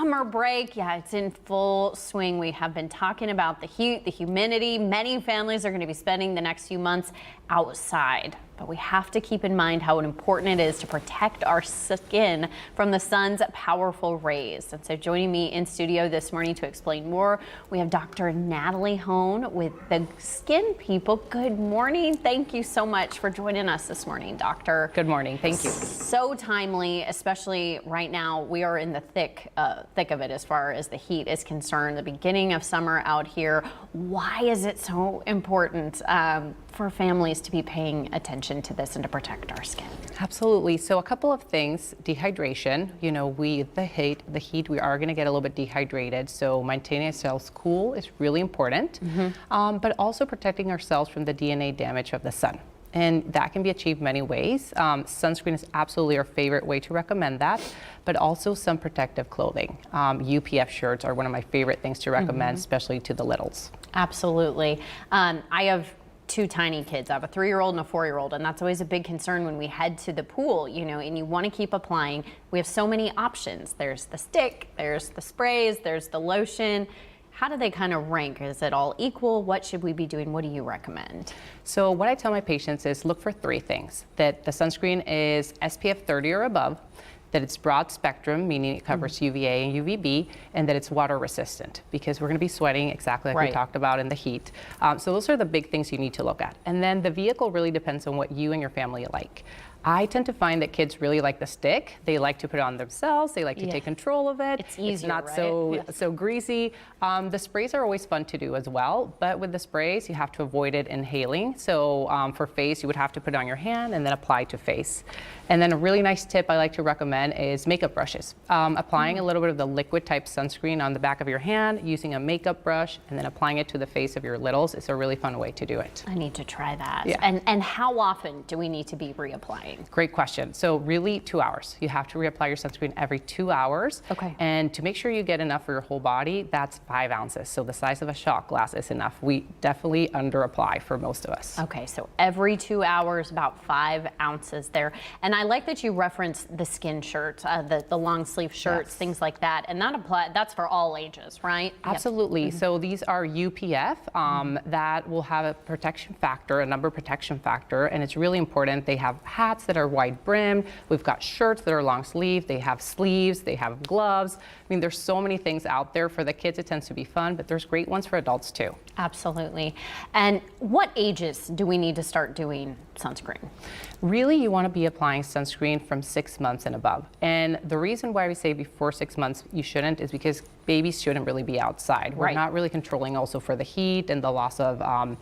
summer break, yeah, it's in full swing. We have been talking about the heat, the humidity. Many families are going to be spending the next few months outside. But we have to keep in mind how important it is to protect our skin from the sun's powerful rays. And so joining me in studio this morning to explain more, we have Dr. Natalie Hone with the Skin People. Good morning. Thank you so much for joining us this morning, Doctor. Good morning. Thank you. So timely, especially right now. We are in the thick of it as far as the heat is concerned, the beginning of summer out here. Why is it so important for families to be paying attention to this and to protect our skin? Absolutely. So a couple of things. Dehydration. You know, the heat, we are going to get a little bit dehydrated. So maintaining ourselves cool is really important. But also protecting ourselves from the DNA damage of the sun. And that can be achieved many ways. Sunscreen is absolutely our favorite way to recommend that, but also some protective clothing. UPF shirts are one of my favorite things to recommend, especially to the littles. Absolutely. I have two tiny kids. I have a 3-year-old and a 4-year-old, and that's always a big concern when we head to the pool, you know, and you want to keep applying. We have so many options. There's the stick, there's the sprays, there's the lotion. How do they kind of rank? Is it all equal? What should we be doing? What do you recommend? So what I tell my patients is look for 3 things: that the sunscreen is SPF 30 or above, that it's broad spectrum, meaning it covers UVA and UVB, and that it's water resistant, because we're going to be sweating exactly like we talked about in the heat. So those are the big things you need to look at. And then the vehicle really depends on what you and your family like. I tend to find that kids really like the stick. They like to put it on themselves. They like to take control of it. It's easier, it's not right? so greasy. The sprays are always fun to do as well, but with the sprays, you have to avoid it inhaling. So for face, you would have to put it on your hand and then apply to face. And then a really nice tip I like to recommend is makeup brushes. Applying a little bit of the liquid type sunscreen on the back of your hand, using a makeup brush, and then applying it to the face of your littles is a really fun way to do it. I need to try that. Yeah. And how often do we need to be reapplying? Great question. So really 2 hours. You have to reapply your sunscreen every 2 hours. Okay. And to make sure you get enough for your whole body, that's 5 ounces. So the size of a shot glass is enough. We definitely under apply for most of us. Okay, so every 2 hours, about 5 ounces there. And I like that you referenced the skin shirts, the long sleeve shirts, things like that. And that's for all ages, right? Absolutely. So these are UPF that will have a protection factor, a number protection factor, and it's really important. They have hats that are wide brimmed. We've got shirts that are long sleeve. They have sleeves. They have gloves. I mean, there's so many things out there. For the kids, it tends to be fun, but there's great ones for adults too. Absolutely. And what ages do we need to start doing sunscreen? Really, you want to be applying sunscreen from 6 months and above. And the reason why we say before 6 months you shouldn't is because babies shouldn't really be outside. We're not really controlling also for the heat and the loss of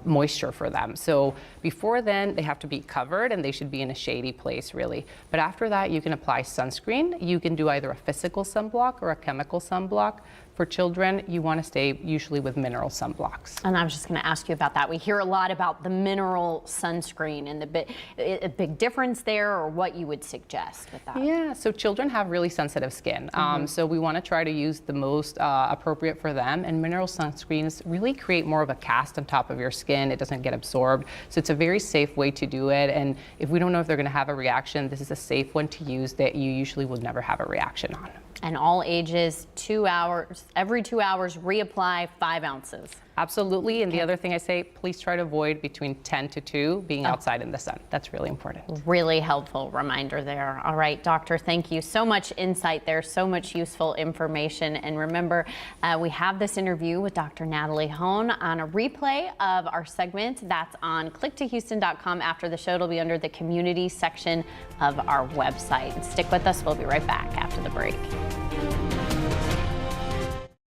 moisture for them. So before then, they have to be covered and they should be in a shady place, really. But after that, you can apply sunscreen. You can do either a physical sunblock or a chemical sunblock. For children, you want to stay usually with mineral sunblocks. And I was just going to ask you about that. We hear a lot about the mineral sunscreen and a big difference there, or what you would suggest with that. Yeah, so children have really sensitive skin. So we want to try to use the most appropriate for them. And mineral sunscreens really create more of a cast on top of your skin. It doesn't get absorbed. So it's a very safe way to do it. And if we don't know if they're going to have a reaction, this is a safe one to use that you usually will never have a reaction on. And all ages, 2 hours, every 2 hours, reapply 5 ounces. Absolutely. And the other thing I say, please try to avoid between 10 to 2 being outside in the sun. That's really important. Really helpful reminder there. All right, doctor, thank you. So much insight there, so much useful information. And remember, we have this interview with Dr. Natalie Hone on a replay of our segment. That's on clicktohouston.com. After the show, it'll be under the community section of our website. Stick with us. We'll be right back after the break.